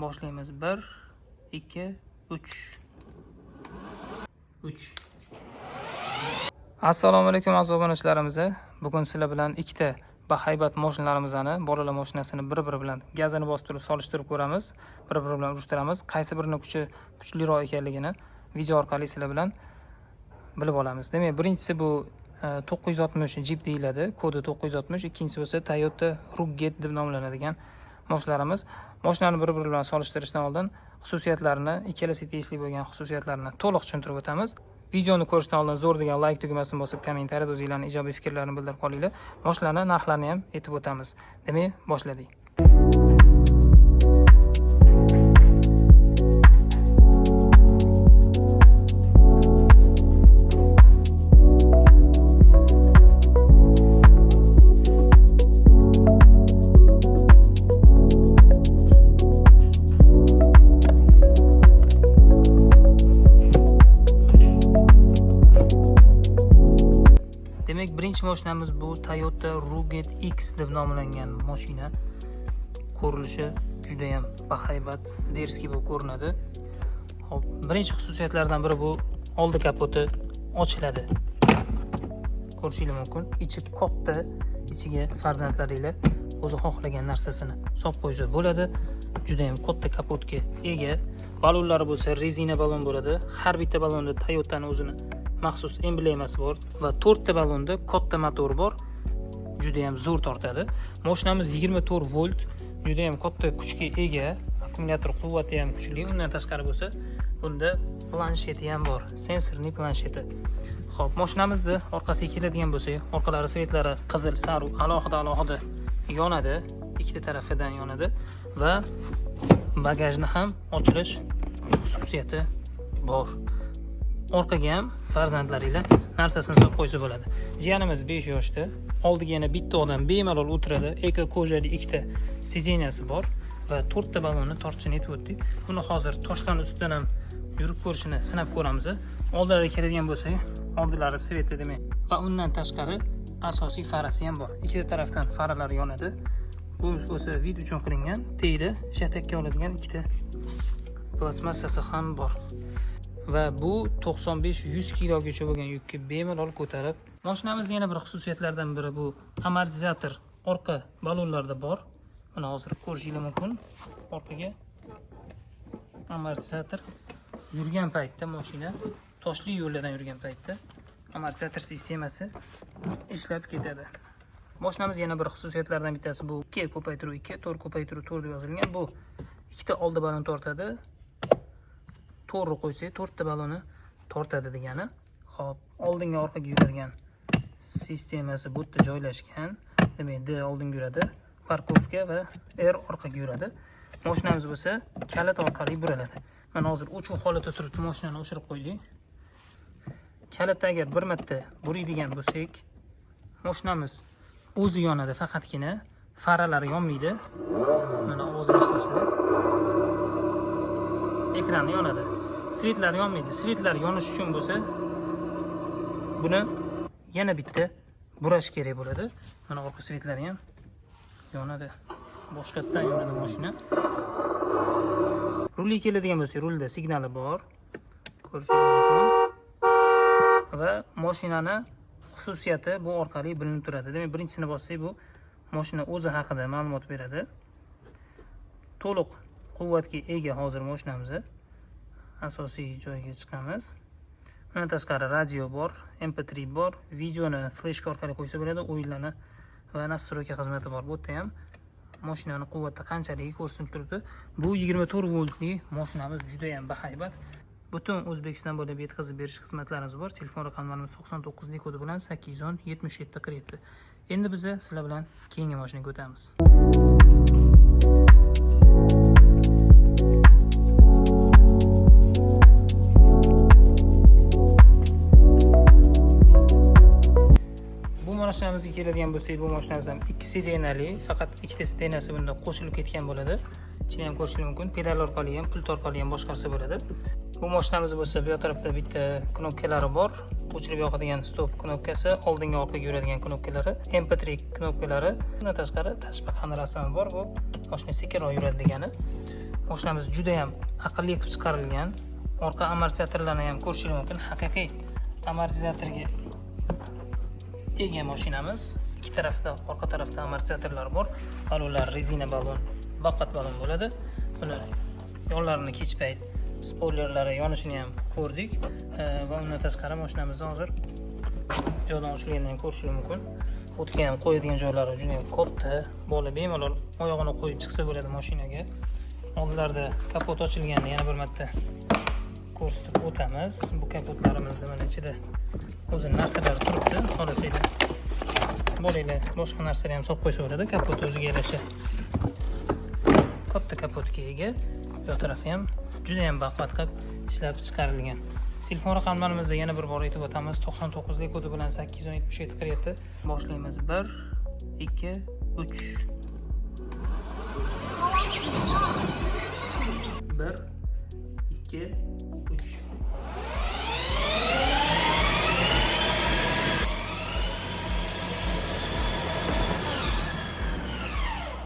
Boshlaymiz. 1 2 3. Assalomu alaykum aziz obunachilarimiz. Bugun sizlar bilan ikkita bahaybat mashinalarimizni, bolalar mashinasini bir-biri bilan gazini bosib turib solishtirib ko'ramiz. Bir-biri bilan urushtiramiz. Qaysi birining kuchi kuchliroq ekanligini video orqali sizlar bilan bilib olamiz. Demak, birinchisi bu 960 Jeep deyiladi, kodi 960. Ikkinchisi bo'lsa Toyota Rugged deb nomlanadigan mashinalarimiz. Mashinani bir-biri bilan solishtirishdan oldin xususiyatlarini, ikkalasi tegishli bo'lgan xususiyatlarini to'liq tushuntirib o'tamiz. Videoni ko'rishdan oldin zo'r degan like tugmasini bosib, kommentariyada o'zingizlarning ijobiy fikrlarini bildirib qolinglar. Mashinalarning narxlarini ham aytib o'tamiz. Demak, boshladik. Demak, birinchi mashinamiz bu Toyota Rugged X deb nomlangan mashina. Ko'rinishi juda ham bahaybat, derski bo'lib ko'rinadi. Xo'p, birinchi xususiyatlaridan biri bu oldi kapoti ochiladi. Ko'rishingiz mumkin. Ichi katta, ichiga farzandlaringizlar o'zi xohlagan narsasini solib qo'ysa bo'ladi. Juda ham katta kapotga ega. Balonlari bo'lsa rezina balon bo'ladi. Har bitta balonda Toyota'ning o'zini maxsus emblemasi bor va 4 ta balonda katta motor bor. Juda ham zo'r tortadi. Mashinamiz 24 volt, juda ham katta kuchga ega. Akkumulyator quvvati ham kuchli. Undan tashqari bo'lsa, bunda plansheti ham bor, sensorli plansheti. Xo'p, mashinamizni orqasiga keladigan bo'lsak, orqalari svetlari qizil, sariq, alohida yonadi, ikkita tarafidan yonadi va bagajni ham ochilish xususiyati bor. Orqaga ham farzandlaringlar narsasini solib qo'ysa bo'ladi. Jiyanimiz 5 yoshda. Oldiga yana bitta odam bemalol o'tiradi. Eko kojali ikkita sideniyasi bor va 4 ta balonni tortishini aytib o'tdik. Buni hozir toshdan ustidan ham yurib ko'rishini sinab ko'ramiz. Oldilariga keladigan bo'lsak, oldilari sveti demak va undan tashqari asosiy farasi ham bor. Ikkita tarafdan faralar yonadi. Bu bo'lsa vid uchun qilingan, teyda shatakka oladigan ikkita plastmassasi ham bor. Va bu 95-100 kilogacha bo'lgan yukni bemalol ko'tarib. Mashinamizning yana bir xususiyatlaridan biri bu amortizator orqa balonlarda bor. Mana hozir ko'rishingiz mumkin. Orqaga amortizator yurgan paytda mashina toshli yo'llardan yurgan paytda amortizator sistemasi ishlab ketadi. Mashinamiz yana bir xususiyatlaridan bittasi bu 2 ko'paytiruv 2, 4 ko'paytiruv 4 deb yozilgan. Bu ikkita oldi balon tortadi. To'g'ri qo'ysak 4 ta balonni tortadi degani. Xo'p, oldinga orqaga yuradigan sistemasi bu yerda joylashgan. Demak, D oldinga yuradi, parkovka va R orqaga yuradi. Mashinamiz bo'lsa kalit orqali buriladi. Mana hozir o'chuv holatda turibdi, mashinani o'chirib qo'ydik. Kalitni agar bir marta buriydigan bo'lsak, mashinamiz o'zi yonadi, faqatgina faralari yonmaydi. Mana ovozini eshitasiz. Ekrani yonadi. Svetlar yonmaydi. Svetlar yonish uchun bo'lsa, buni yana bitta burash kerak bo'ladi. Mana orqa svetlari ham yonadi. Boshqatdan yonadi mashina. Rulga keladigan bo'lsak, rulda signali bor. Ko'rishingiz mumkin. Va mashinani xususiyati bu orqali bilinib turadi. Demak, birinchisini bossak, bu mashina o'zi haqida ma'lumot beradi. To'liq quvvatga ega hozir mashinamiz. Asosiy joyga chiqamiz. Bundan tashqari radio bor, MP3 bor, videoni fleshka orqali qo'ysa bo'ladi, o'yinlarni va nastroyka xizmati bor. Bu yerda ham mashinani quvvati qanchaligiga ko'rsatib turibdi. Bu 24 voltli mashinamiz juda ham bahaybat. Butun O'zbekiston bo'ylab yetkazib berish xizmatlarimiz bor. Telefon raqamlarimiz 99 kodi bilan 810 77 47. Endi biz sizlar bilan keyingi mashinaga o'tamiz. Mashinamizga keladigan bo'lsak, bu mashinamiz ham 2 sidenali, faqat ikkita sidenasi bunda qo'shilib ketgan bo'ladi. Ichini ham ko'rishingiz mumkin. Pedal orqali ham, pult orqali ham boshqarsa bo'ladi. Bu mashinamiz bo'lsa, bu tarafda bitta knopkalari bor. O'chirib yoqadigan stop knopkasi, oldinga orqaga yuradigan knopkalari, MP3 knopkalari. Bundan tashqari tashqi qanday rasmi bor. Bu mashina sekinroq yuradi degani. Mashinamiz juda ham aqlli qilib chiqarilgan. Orqa amortizatorlarni ham ko'rishingiz mumkin. Haqiqiy amortizatorga ega mashinamiz. Ikki tarafda, orqa tarafda amortizatorlar bor. Balonlar rezina balon, baqat balon bo'ladi. Buni yo'llarini kech payt spoilerlari yonishini ham ko'rdik va undan tashqari mashinamizni hozir joydan ochilganini ham ko'rishingiz mumkin. O'tga ham qo'yadigan joylari juda ham katta. Bola bemalol oyog'ini qo'yib chiqsa bo'ladi mashinaga. Oldlarda kapot ochilganini yana bir marta ko'rsatib o'tamiz. Bu kapotlarimizni mana ichida o'zi narsalar turibdi. Xolasida bo'linglar boshqa narsalar ham solib qo'ysa bo'ladi. Kapot o'ziga yarasha katta kapotga ega. Bu tarafi ham juda ham baquvvat qilib ishlab chiqarilgan. Telefon raqamlarimizni yana bir bor aytib o'tamiz. 99 lik kodi bilan 877 47. Boshlaymiz. 1 2 3 1 2